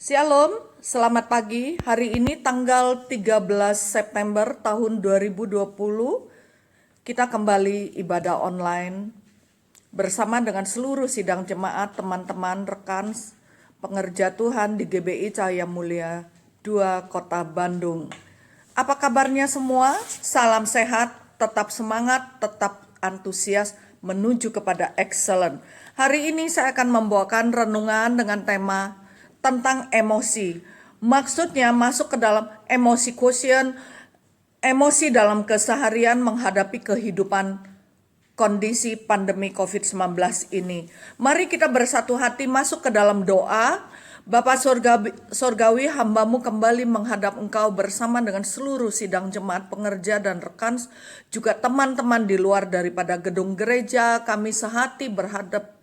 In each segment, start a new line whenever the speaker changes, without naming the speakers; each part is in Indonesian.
Shalom, selamat pagi. Hari ini tanggal 13 September tahun 2020. Kita kembali ibadah online bersama dengan seluruh sidang jemaat, teman-teman, rekan, pengerja Tuhan di GBI Cahaya Mulia 2 Kota Bandung. Apa kabarnya semua? Salam sehat, tetap semangat, tetap antusias menuju kepada excellent. Hari ini saya akan membawakan renungan dengan tema tentang emosi. Maksudnya masuk ke dalam emosi quotient, emosi dalam keseharian menghadapi kehidupan kondisi pandemi COVID-19 ini. Mari kita bersatu hati masuk ke dalam doa. Bapa Sorgawi, hambamu kembali menghadap Engkau bersama dengan seluruh sidang jemaat, pengerja dan rekan, juga teman-teman di luar daripada gedung gereja. Kami sehati menghadap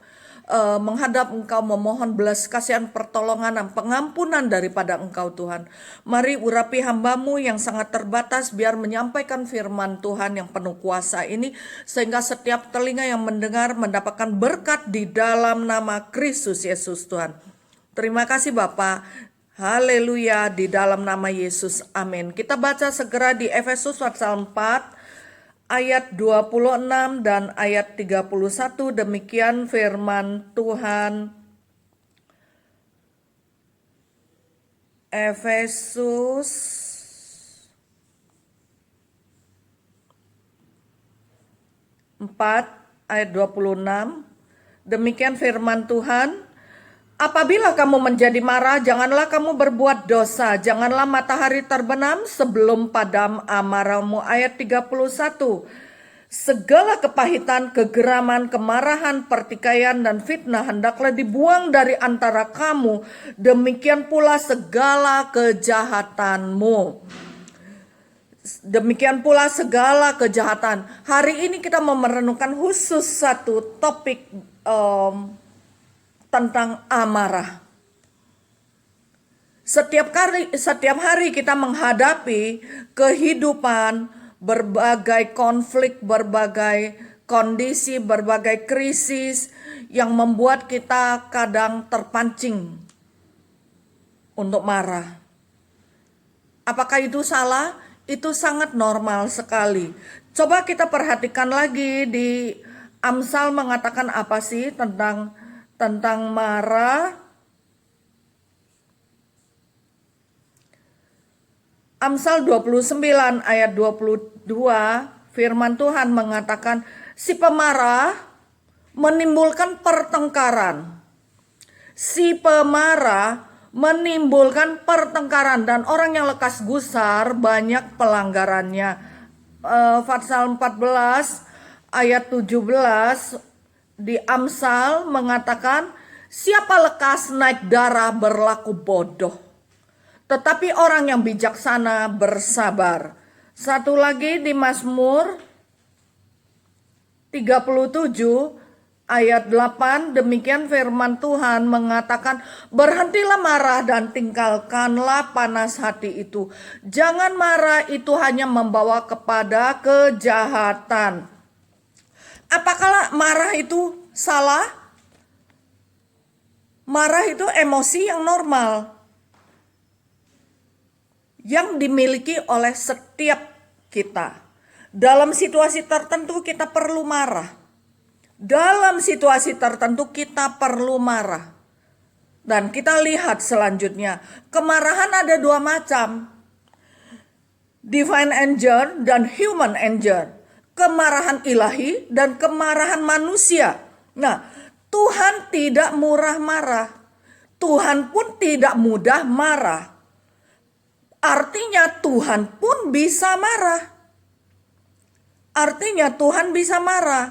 Engkau, memohon belas kasihan, pertolongan dan pengampunan daripada Engkau Tuhan. Mari urapi hambamu yang sangat terbatas, biar menyampaikan firman Tuhan yang penuh kuasa ini, sehingga setiap telinga yang mendengar mendapatkan berkat di dalam nama Kristus Yesus Tuhan. Terima kasih Bapa. Haleluya, di dalam nama Yesus. Amin. Kita baca segera di Efesus pasal 4 ayat 26 dan ayat 31. Demikian firman Tuhan. Efesus 4 ayat 26. Demikian firman Tuhan. Apabila kamu menjadi marah, janganlah kamu berbuat dosa. Janganlah matahari terbenam sebelum padam amarahmu. Ayat 31. Segala kepahitan, kegeraman, kemarahan, pertikaian, dan fitnah hendaklah dibuang dari antara kamu. Demikian pula segala kejahatanmu. Demikian pula segala kejahatan. Hari ini kita mau merenungkan khusus satu topik tentang amarah. Setiap hari kita menghadapi kehidupan, berbagai konflik, berbagai kondisi, berbagai krisis yang membuat kita kadang terpancing untuk marah. Apakah itu salah? Itu sangat normal sekali. Coba kita perhatikan lagi di Amsal mengatakan apa sih tentang marah. Amsal 29 ayat 22, firman Tuhan mengatakan, si pemarah menimbulkan pertengkaran. Si pemarah menimbulkan pertengkaran, dan orang yang lekas gusar banyak pelanggarannya. Pasal 14 ayat 17 di Amsal mengatakan, siapa lekas naik darah berlaku bodoh, tetapi orang yang bijaksana bersabar. Satu lagi di Mazmur 37 ayat 8, demikian firman Tuhan mengatakan, berhentilah marah dan tinggalkanlah panas hati itu. Jangan marah, itu hanya membawa kepada kejahatan. Apakah marah itu salah? Marah itu emosi yang normal, yang dimiliki oleh setiap kita. Dalam situasi tertentu kita perlu marah. Dalam situasi tertentu kita perlu marah. Dan kita lihat selanjutnya, kemarahan ada dua macam. Divine anger dan human anger. Kemarahan ilahi dan kemarahan manusia. Nah, Tuhan tidak murah marah. Tuhan pun tidak mudah marah. Artinya Tuhan pun bisa marah. Artinya Tuhan bisa marah.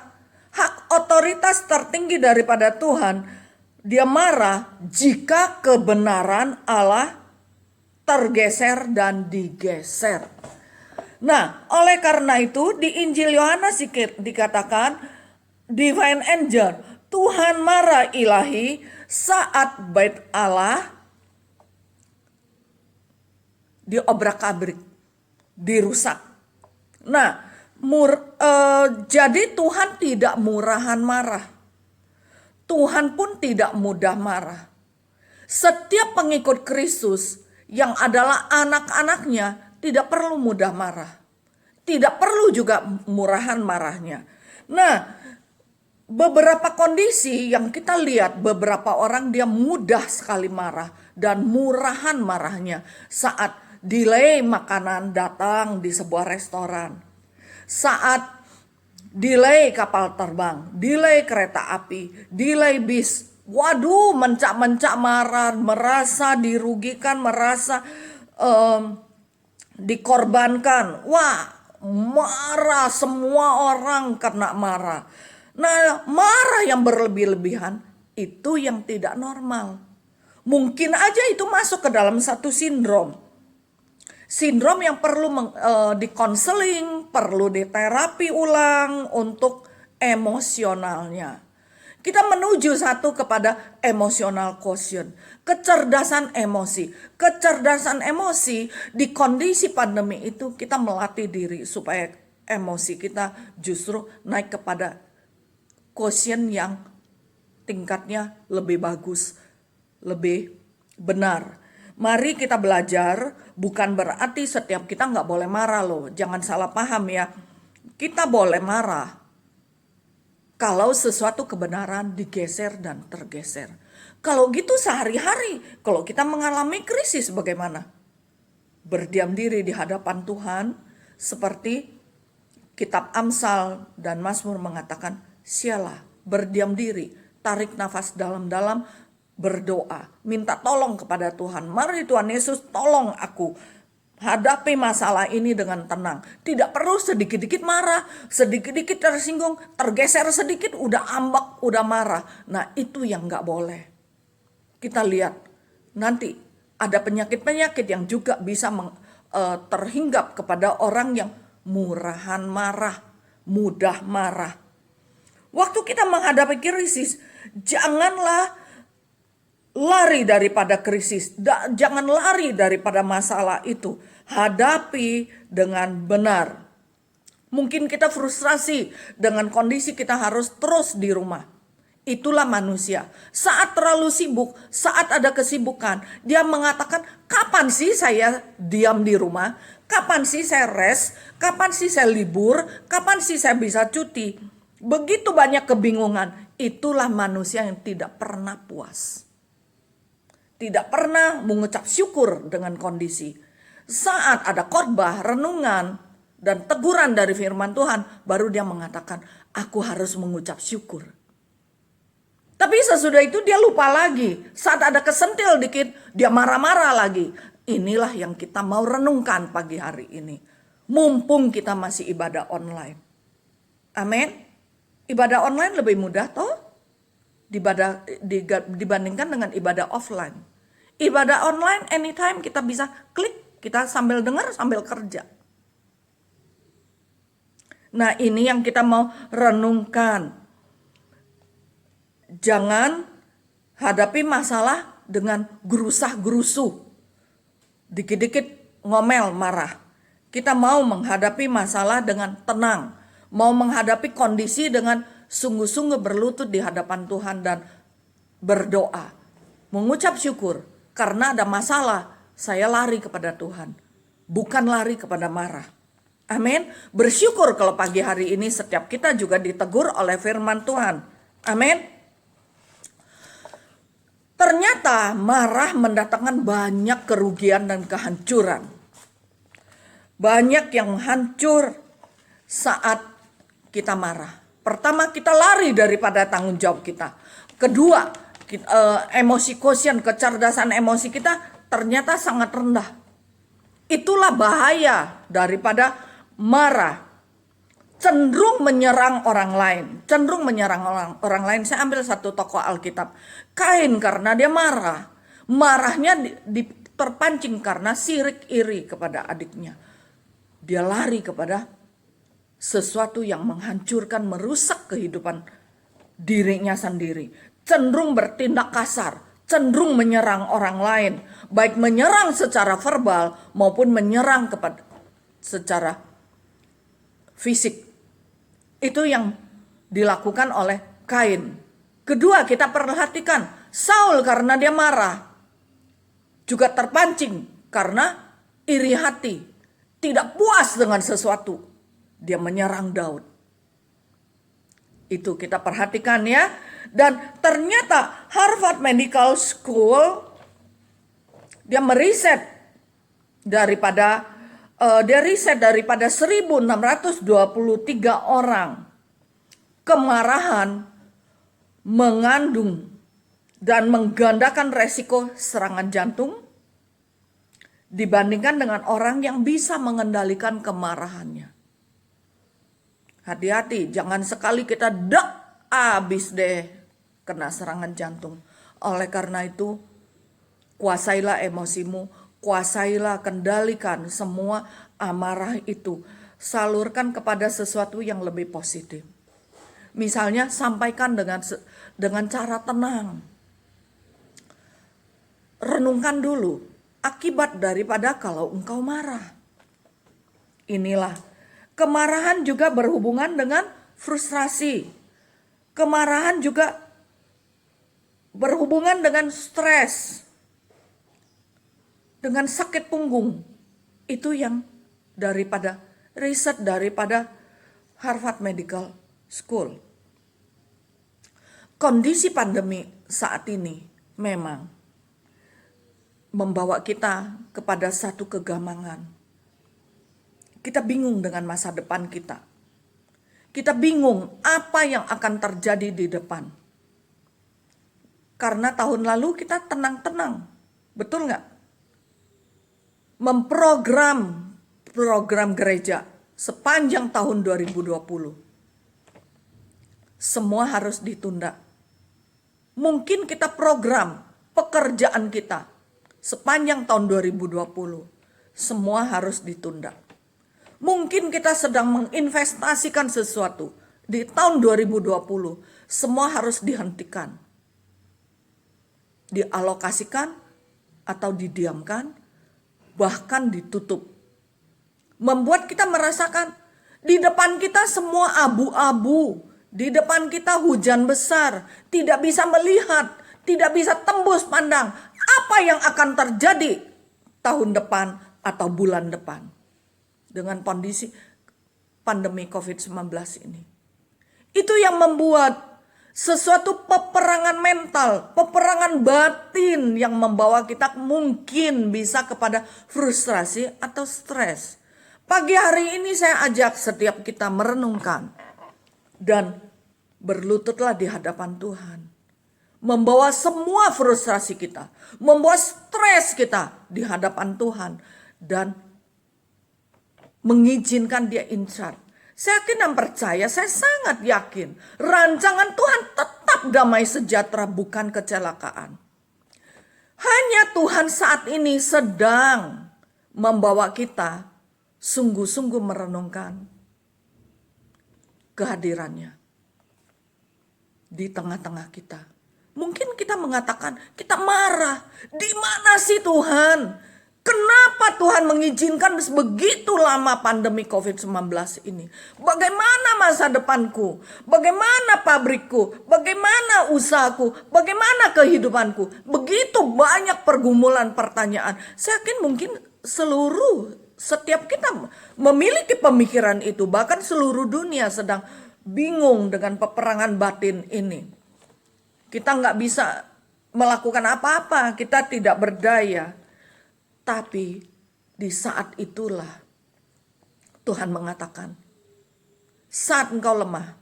Hak otoritas tertinggi daripada Tuhan, dia marah jika kebenaran Allah tergeser dan digeser. Nah, oleh karena itu di Injil Yohanes dikatakan divine anger, Tuhan marah ilahi saat bait Allah diobrak-abrik, dirusak. Nah, jadi Tuhan tidak murahan marah. Tuhan pun tidak mudah marah. Setiap pengikut Kristus yang adalah anak-anaknya tidak perlu mudah marah. Tidak perlu juga murahan marahnya. Nah, beberapa kondisi yang kita lihat, beberapa orang dia mudah sekali marah dan murahan marahnya saat delay makanan datang di sebuah restoran, saat delay kapal terbang, delay kereta api, delay bis. Waduh, mencak-mencak marah, merasa dirugikan, merasa dikorbankan. Wah, marah, semua orang kena marah. Nah, marah yang berlebih-lebihan itu yang tidak normal. Mungkin aja itu masuk ke dalam satu sindrom. Sindrom yang perlu dikonseling, perlu diterapi ulang untuk emosionalnya. Kita menuju satu kepada emotional quotient, kecerdasan emosi. Kecerdasan emosi di kondisi pandemi itu kita melatih diri supaya emosi kita justru naik kepada quotient yang tingkatnya lebih bagus, lebih benar. Mari kita belajar, bukan berarti setiap kita nggak boleh marah loh. Jangan salah paham ya. Kita boleh marah kalau sesuatu kebenaran digeser dan tergeser. Kalau gitu sehari-hari, kalau kita mengalami krisis bagaimana? Berdiam diri di hadapan Tuhan seperti kitab Amsal dan Mazmur mengatakan, sialah, berdiam diri, tarik nafas dalam-dalam, berdoa, minta tolong kepada Tuhan. Mari Tuhan Yesus tolong aku hadapi masalah ini dengan tenang. Tidak perlu sedikit-dikit marah, sedikit-dikit tersinggung, tergeser sedikit udah ambak, udah marah. Nah itu yang gak boleh. Kita lihat nanti ada penyakit-penyakit yang juga bisa terhinggap kepada orang yang murahan marah, mudah marah. Waktu kita menghadapi krisis, janganlah lari daripada krisis, jangan lari daripada masalah itu. Hadapi dengan benar. Mungkin kita frustrasi dengan kondisi kita harus terus di rumah. Itulah manusia. Saat terlalu sibuk, saat ada kesibukan, dia mengatakan, kapan sih saya diam di rumah? Kapan sih saya rest? Kapan sih saya libur? Kapan sih saya bisa cuti? Begitu banyak kebingungan. Itulah manusia yang tidak pernah puas. Tidak pernah mengucap syukur dengan kondisi. Saat ada khotbah, renungan, dan teguran dari firman Tuhan, baru dia mengatakan, aku harus mengucap syukur. Tapi sesudah itu dia lupa lagi. Saat ada kesentil dikit, dia marah-marah lagi. Inilah yang kita mau renungkan pagi hari ini. Mumpung kita masih ibadah online. Amin. Ibadah online lebih mudah toh? Dibandingkan dengan ibadah offline. Ibadah online anytime kita bisa klik, kita sambil dengar sambil kerja. Nah ini yang kita mau renungkan. Jangan hadapi masalah dengan gerusah-gerusu. Dikit-dikit ngomel marah. Kita mau menghadapi masalah dengan tenang. Mau menghadapi kondisi dengan sungguh-sungguh berlutut di hadapan Tuhan dan berdoa. Mengucap syukur karena ada masalah, saya lari kepada Tuhan. Bukan lari kepada marah. Amin. Bersyukur kalau pagi hari ini setiap kita juga ditegur oleh firman Tuhan. Amin. Ternyata marah mendatangkan banyak kerugian dan kehancuran. Banyak yang hancur saat kita marah. Pertama, kita lari daripada tanggung jawab kita. Kedua, emosi quotient, kecerdasan emosi kita ternyata sangat rendah. Itulah bahaya daripada marah. Cenderung menyerang orang lain. Cenderung menyerang orang lain. Saya ambil satu tokoh Alkitab. Kain karena dia marah. Marahnya terpancing karena sirik iri kepada adiknya. Dia lari kepada sesuatu yang menghancurkan, merusak kehidupan dirinya sendiri. Cenderung bertindak kasar, cenderung menyerang orang lain. Baik menyerang secara verbal maupun menyerang kepada secara fisik. Itu yang dilakukan oleh Kain. Kedua, kita perhatikan Saul karena dia marah. juga terpancing karena iri hati, tidak puas dengan sesuatu. Dia menyerang Daud. Itu kita perhatikan ya. Dan ternyata Harvard Medical School dia meriset daripada 1623 orang kemarahan mengandung dan menggandakan resiko serangan jantung dibandingkan dengan orang yang bisa mengendalikan kemarahannya. Hati-hati, jangan sekali kita habis deh kena serangan jantung. Oleh karena itu, kuasailah emosimu, kuasailah, kendalikan semua amarah itu. Salurkan kepada sesuatu yang lebih positif. Misalnya sampaikan dengan cara tenang. Renungkan dulu akibat daripada kalau engkau marah. Inilah, kemarahan juga berhubungan dengan frustrasi. Kemarahan juga berhubungan dengan stres, dengan sakit punggung. Itu yang daripada riset daripada Harvard Medical School. Kondisi pandemi saat ini memang membawa kita kepada satu kegamangan. Kita bingung dengan masa depan kita. Kita bingung apa yang akan terjadi di depan. Karena tahun lalu kita tenang-tenang. Betul nggak? Program gereja sepanjang tahun 2020. Semua harus ditunda. Mungkin kita program pekerjaan kita sepanjang tahun 2020. Semua harus ditunda. Mungkin kita sedang menginvestasikan sesuatu di tahun 2020. Semua harus dihentikan. Dialokasikan atau didiamkan, bahkan ditutup. Membuat kita merasakan di depan kita semua abu-abu. Di depan kita hujan besar, tidak bisa melihat, tidak bisa tembus pandang apa yang akan terjadi tahun depan atau bulan depan dengan kondisi pandemi COVID-19 ini. Itu yang membuat sesuatu peperangan mental, peperangan batin yang membawa kita mungkin bisa kepada frustrasi atau stres. Pagi hari ini saya ajak setiap kita merenungkan dan berlututlah di hadapan Tuhan. Membawa semua frustrasi kita, membawa stres kita di hadapan Tuhan. Dan mengizinkan dia in charge. Saya yakin dan percaya, saya sangat yakin. Rancangan Tuhan tetap damai sejahtera, bukan kecelakaan. Hanya Tuhan saat ini sedang membawa kita sungguh-sungguh merenungkan kehadirannya di tengah-tengah kita. Mungkin kita mengatakan, kita marah. Di mana sih Tuhan? Kenapa Tuhan mengizinkan begitu lama pandemi COVID-19 ini? Bagaimana masa depanku? Bagaimana pabrikku? Bagaimana usahaku? Bagaimana kehidupanku? Begitu banyak pergumulan pertanyaan. Saya yakin mungkin setiap kita memiliki pemikiran itu. Bahkan seluruh dunia sedang bingung dengan peperangan batin ini. Kita nggak bisa melakukan apa-apa. Kita tidak berdaya. Tapi di saat itulah Tuhan mengatakan, saat engkau lemah,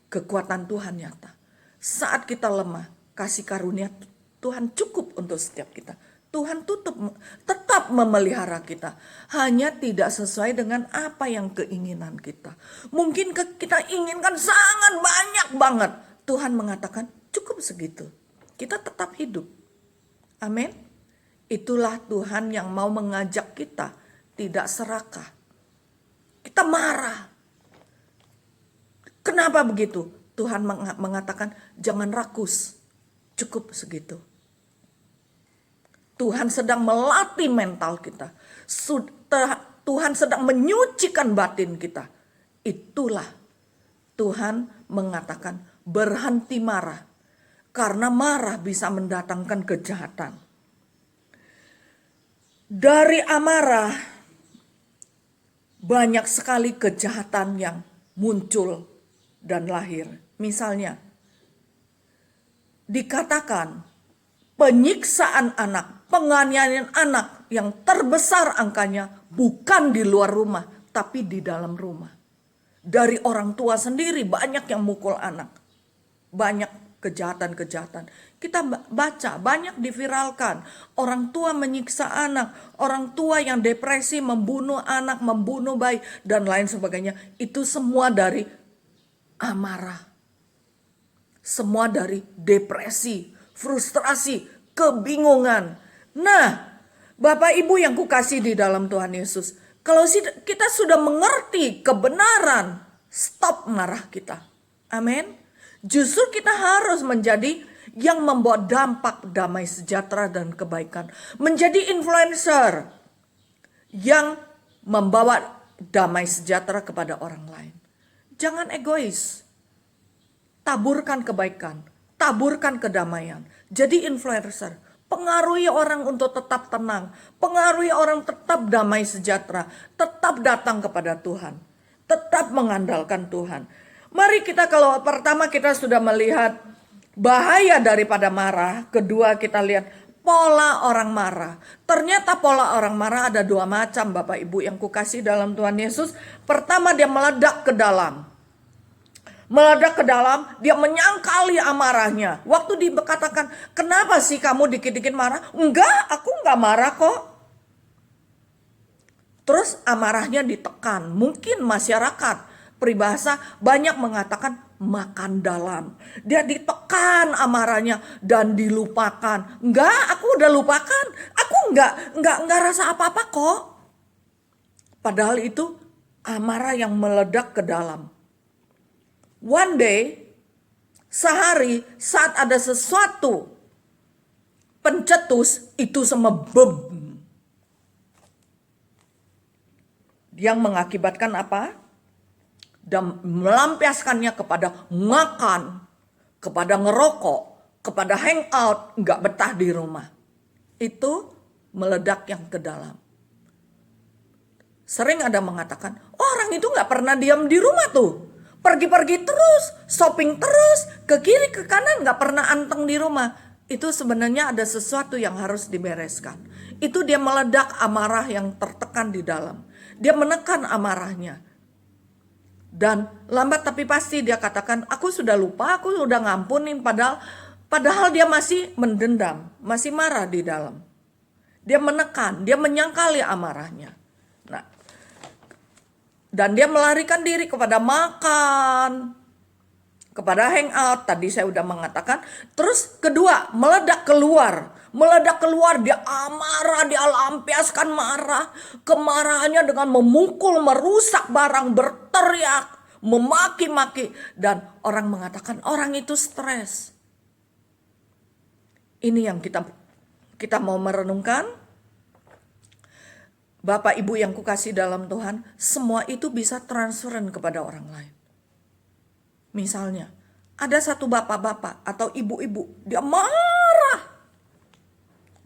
kekuatan Tuhan nyata. Saat kita lemah, kasih karunia Tuhan cukup untuk setiap kita. Tuhan tetap memelihara kita. Hanya tidak sesuai dengan apa yang keinginan kita. Mungkin kita inginkan sangat banyak banget. Tuhan mengatakan cukup segitu. Kita tetap hidup. Amin. Itulah Tuhan yang mau mengajak kita tidak serakah. Kita marah. Kenapa begitu? Tuhan mengatakan jangan rakus. Cukup segitu. Tuhan sedang melatih mental kita. Tuhan sedang menyucikan batin kita. Itulah Tuhan mengatakan berhenti marah. Karena marah bisa mendatangkan kejahatan. Dari amarah banyak sekali kejahatan yang muncul dan lahir. Misalnya, dikatakan penyiksaan anak, penganiayaan anak yang terbesar angkanya bukan di luar rumah, tapi di dalam rumah. Dari orang tua sendiri banyak yang mukul anak. Banyak kejahatan-kejahatan. Kita baca, banyak diviralkan. Orang tua menyiksa anak, orang tua yang depresi, membunuh anak, membunuh bayi, dan lain sebagainya. Itu semua dari amarah. Semua dari depresi, frustrasi, kebingungan. Nah, Bapak Ibu yang kukasih di dalam Tuhan Yesus, kalau kita sudah mengerti kebenaran, stop marah kita. Amin. Justru kita harus menjadi yang membawa dampak damai sejahtera dan kebaikan. Menjadi influencer yang membawa damai sejahtera kepada orang lain. Jangan egois. Taburkan kebaikan, taburkan kedamaian. Jadi influencer. Pengaruhi orang untuk tetap tenang. Pengaruhi orang tetap damai sejahtera. Tetap datang kepada Tuhan. Tetap mengandalkan Tuhan. Mari kita, kalau pertama kita sudah melihat bahaya daripada marah. Kedua kita lihat pola orang marah. Ternyata pola orang marah ada dua macam, Bapak Ibu yang kukasih dalam Tuhan Yesus. Pertama, dia meledak ke dalam. Meledak ke dalam, dia menyangkali amarahnya. Waktu dikatakan, kenapa sih kamu dikit-dikit marah? Enggak, aku enggak marah kok. Terus amarahnya ditekan. Mungkin masyarakat peribahasa banyak mengatakan makan dalam. Dia ditekan amarahnya dan dilupakan. Enggak, aku udah lupakan. Aku enggak rasa apa-apa kok. Padahal itu amarah yang meledak ke dalam. One day, sehari saat ada sesuatu pencetus, itu semua yang mengakibatkan apa? Dan melampiaskannya kepada makan, kepada ngerokok, kepada hangout, nggak betah di rumah. Itu meledak yang ke dalam. Sering ada mengatakan, orang itu nggak pernah diam di rumah tuh. Pergi-pergi terus, shopping terus, ke kiri ke kanan, nggak pernah anteng di rumah. Itu sebenarnya ada sesuatu yang harus dibereskan. Itu dia meledak amarah yang tertekan di dalam. Dia menekan amarahnya. Dan lambat tapi pasti dia katakan, aku sudah lupa, aku sudah ngampunin. Padahal dia masih mendendam, masih marah di dalam. Dia menekan, dia menyangkali amarahnya. Nah, dan dia melarikan diri kepada makan, kepada hangout. Tadi saya udah mengatakan. Terus kedua, meledak keluar. Meledak keluar, dia amarah, dia lampiaskan marah. Kemarahannya dengan memukul, merusak barang, berteriak, memaki-maki. Dan orang mengatakan orang itu stres. Ini yang kita mau merenungkan. Bapak Ibu yang kukasih dalam Tuhan, semua itu bisa transferan kepada orang lain. Misalnya, ada satu bapak-bapak atau ibu-ibu, dia marah,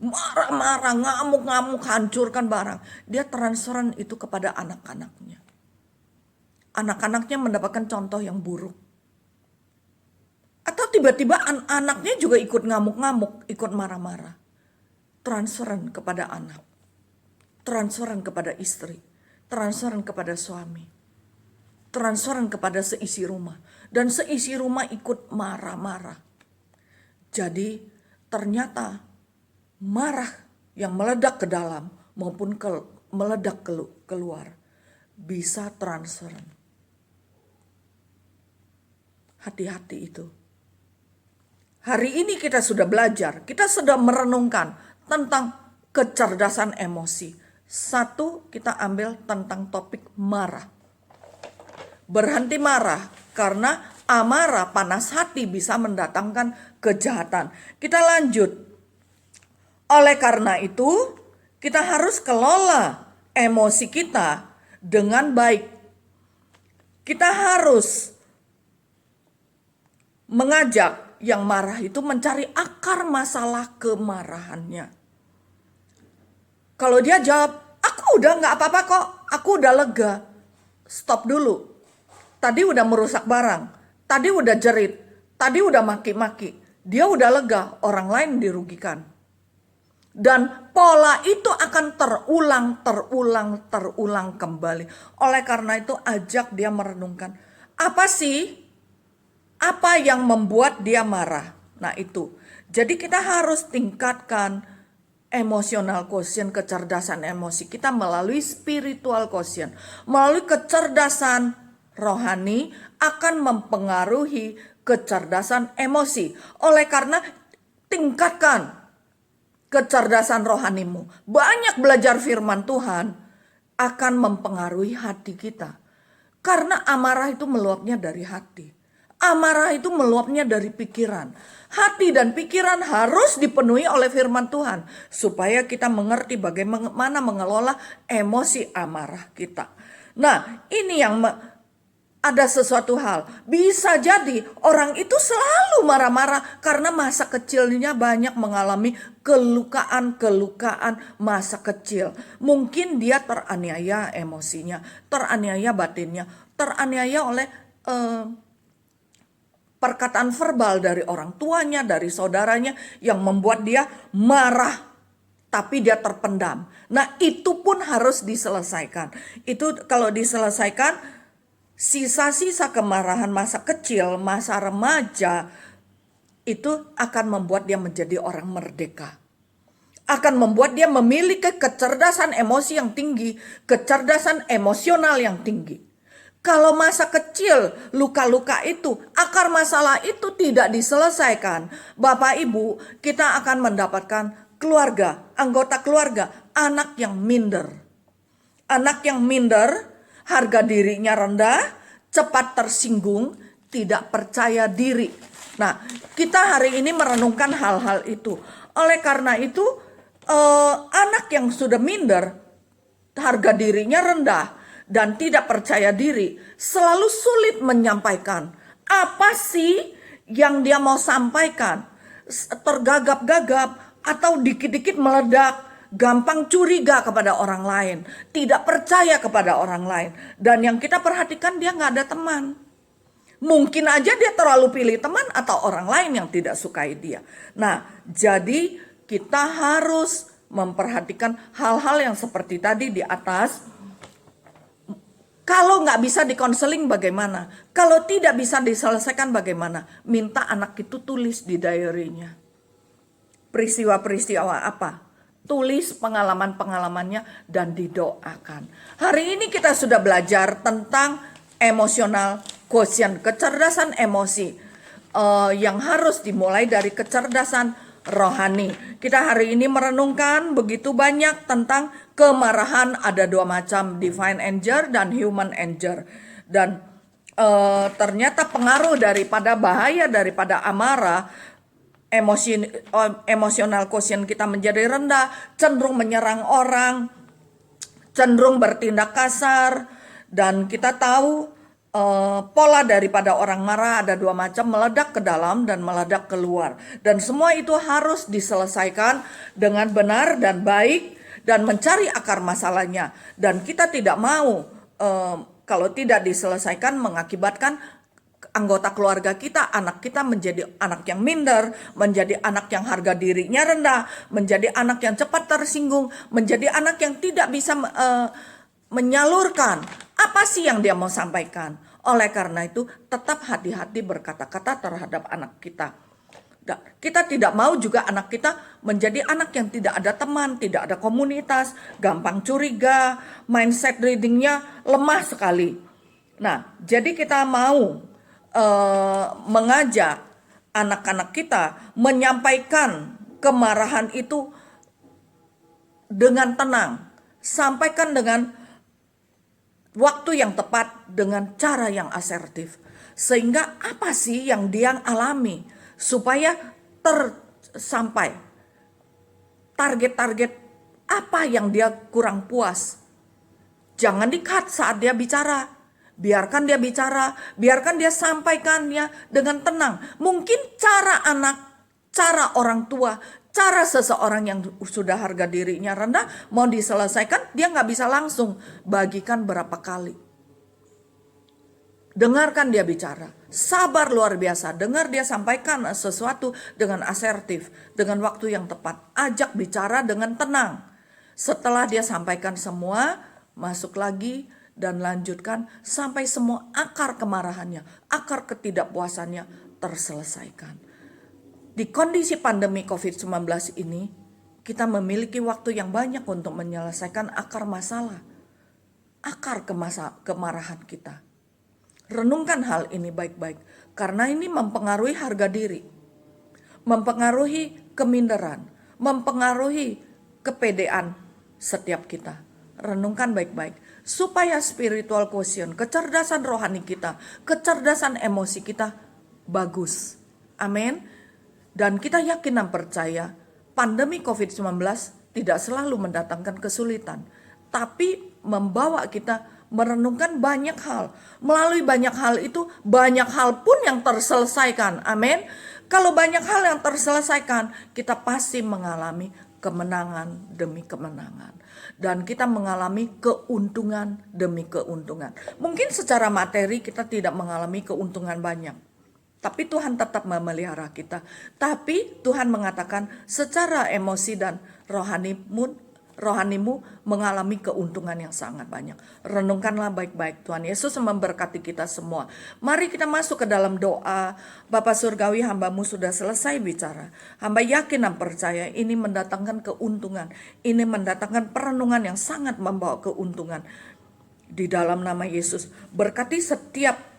ngamuk-ngamuk, hancurkan barang. Dia transferan itu kepada anak-anaknya. Anak-anaknya mendapatkan contoh yang buruk. Atau tiba-tiba anaknya juga ikut ngamuk-ngamuk, ikut marah-marah. Transferan kepada anak. Transferan kepada istri. Transferan kepada suami. Transferan kepada seisi rumah. Dan seisi rumah ikut marah-marah. Jadi ternyata marah yang meledak ke dalam maupun meledak keluar bisa transferan. Hati-hati itu. Hari ini kita sudah belajar, kita sudah merenungkan tentang kecerdasan emosi. Satu, kita ambil tentang topik marah. Berhenti marah, karena amarah, panas hati bisa mendatangkan kejahatan. Kita lanjut. Oleh karena itu, kita harus kelola emosi kita dengan baik. Kita harus mengajak yang marah itu mencari akar masalah kemarahannya. Kalau dia jawab, aku udah nggak apa-apa kok, aku udah lega. Stop dulu. Tadi udah merusak barang, tadi udah jerit, tadi udah maki-maki. Dia udah lega, orang lain dirugikan. Dan pola itu akan terulang kembali. Oleh karena itu ajak dia merenungkan. Apa sih? Apa yang membuat dia marah? Nah itu. Jadi kita harus tingkatkan emotional quotient, kecerdasan emosi kita melalui spiritual quotient. Melalui kecerdasan rohani akan mempengaruhi kecerdasan emosi. Oleh karena tingkatkan kecerdasan rohanimu. Banyak belajar firman Tuhan akan mempengaruhi hati kita. Karena amarah itu meluapnya dari hati. Amarah itu meluapnya dari pikiran. Hati dan pikiran harus dipenuhi oleh firman Tuhan. Supaya kita mengerti bagaimana mengelola emosi amarah kita. Nah, ini yang ada sesuatu hal. Bisa jadi orang itu selalu marah-marah karena masa kecilnya banyak mengalami kelukaan masa kecil. Mungkin dia teraniaya emosinya, teraniaya batinnya, teraniaya oleh perkataan verbal dari orang tuanya, dari saudaranya yang membuat dia marah, tapi dia terpendam. Nah, itu pun harus diselesaikan. Itu kalau diselesaikan, sisa-sisa kemarahan masa kecil, masa remaja, itu akan membuat dia menjadi orang merdeka. Akan membuat dia memiliki kecerdasan emosi yang tinggi, kecerdasan emosional yang tinggi. Kalau masa kecil, luka-luka itu, akar masalah itu tidak diselesaikan, Bapak Ibu, kita akan mendapatkan keluarga, anggota keluarga, anak yang minder. Anak yang minder, harga dirinya rendah, cepat tersinggung, tidak percaya diri. Nah, kita hari ini merenungkan hal-hal itu. Oleh karena itu, anak yang sudah minder, harga dirinya rendah, dan tidak percaya diri, selalu sulit menyampaikan apa sih yang dia mau sampaikan. Tergagap-gagap atau dikit-dikit meledak, gampang curiga kepada orang lain, tidak percaya kepada orang lain. Dan yang kita perhatikan, dia nggak ada teman. Mungkin aja dia terlalu pilih teman atau orang lain yang tidak sukai dia. Nah, jadi kita harus memperhatikan hal-hal yang seperti tadi di atas. Kalau nggak bisa dikonseling bagaimana? Kalau tidak bisa diselesaikan bagaimana? Minta anak itu tulis di diary-nya. Peristiwa-peristiwa apa? Tulis pengalaman-pengalamannya dan didoakan. Hari ini kita sudah belajar tentang emotional quotient, kecerdasan emosi yang harus dimulai dari kecerdasan rohani. Kita hari ini merenungkan begitu banyak tentang kemarahan. Ada dua macam, divine anger dan human anger. Dan ternyata pengaruh daripada bahaya daripada amarah, emosional quotient kita menjadi rendah, cenderung menyerang orang, cenderung bertindak kasar. Dan kita tahu pola daripada orang marah ada dua macam, meledak ke dalam dan meledak keluar. Dan semua itu harus diselesaikan dengan benar dan baik dan mencari akar masalahnya. Dan kita tidak mau kalau tidak diselesaikan mengakibatkan anggota keluarga kita, anak kita menjadi anak yang minder, menjadi anak yang harga dirinya rendah, menjadi anak yang cepat tersinggung, menjadi anak yang tidak bisa menyalurkan apa sih yang dia mau sampaikan. Oleh karena itu tetap hati-hati berkata-kata terhadap anak kita. Kita tidak mau juga anak kita menjadi anak yang tidak ada teman, tidak ada komunitas, gampang curiga, mindset readingnya lemah sekali. Nah, jadi kita mau mengajak anak-anak kita menyampaikan kemarahan itu dengan tenang. Sampaikan dengan waktu yang tepat, dengan cara yang asertif. Sehingga apa sih yang dia alami supaya tersampai target-target apa yang dia kurang puas. Jangan di-cut saat dia bicara. Biarkan dia bicara, biarkan dia sampaikannya dengan tenang. Mungkin cara anak, cara orang tua, Cara seseorang yang sudah harga dirinya rendah mau diselesaikan, dia nggak bisa langsung. Bagikan berapa kali. Dengarkan dia bicara. Sabar luar biasa. Dengar dia sampaikan sesuatu dengan asertif. Dengan waktu yang tepat. Ajak bicara dengan tenang. Setelah dia sampaikan semua, masuk lagi dan lanjutkan sampai semua akar kemarahannya, akar ketidakpuasannya terselesaikan. Di kondisi pandemi COVID-19 ini, kita memiliki waktu yang banyak untuk menyelesaikan akar masalah, akar kemarahan kita. Renungkan hal ini baik-baik, karena ini mempengaruhi harga diri, mempengaruhi keminderan, mempengaruhi kepedean setiap kita. Renungkan baik-baik, supaya spiritual quotient, kecerdasan rohani kita, kecerdasan emosi kita bagus. Amin. Dan kita yakin dan percaya pandemi COVID-19 tidak selalu mendatangkan kesulitan, tapi membawa kita merenungkan banyak hal. Melalui banyak hal itu, banyak hal pun yang terselesaikan. Amin. Kalau banyak hal yang terselesaikan, kita pasti mengalami kemenangan demi kemenangan. Dan kita mengalami keuntungan demi keuntungan. Mungkin secara materi kita tidak mengalami keuntungan banyak. Tapi Tuhan tetap memelihara kita. Tapi Tuhan mengatakan secara emosi dan rohanimu mengalami keuntungan yang sangat banyak. Renungkanlah baik-baik. Tuhan Yesus memberkati kita semua. Mari kita masuk ke dalam doa. Bapa Surgawi, hamba-Mu sudah selesai bicara. Hamba yakin dan percaya ini mendatangkan keuntungan. Ini mendatangkan perenungan yang sangat membawa keuntungan. Di dalam nama Yesus, berkati setiap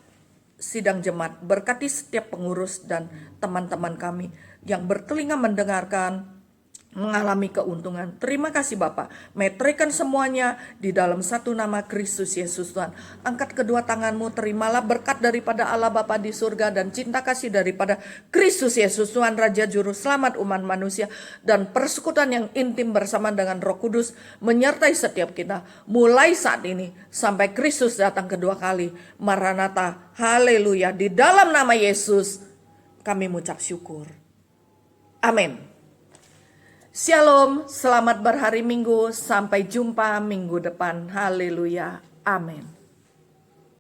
sidang jemaat, berkati setiap pengurus dan teman-teman kami yang bertelinga mendengarkan, mengalami keuntungan. Terima kasih Bapak, metrikan semuanya di dalam satu nama Kristus Yesus Tuhan. Angkat kedua tanganmu, terimalah berkat daripada Allah Bapa di surga dan cinta kasih daripada Kristus Yesus Tuhan Raja Juru Selamat umat manusia, dan persekutuan yang intim bersama dengan Roh Kudus menyertai setiap kita mulai saat ini sampai Kristus datang kedua kali. Maranatha, haleluya. Di dalam nama Yesus kami mengucap syukur. Amin. Shalom, selamat berhari Minggu, sampai jumpa minggu depan. Haleluya, amin.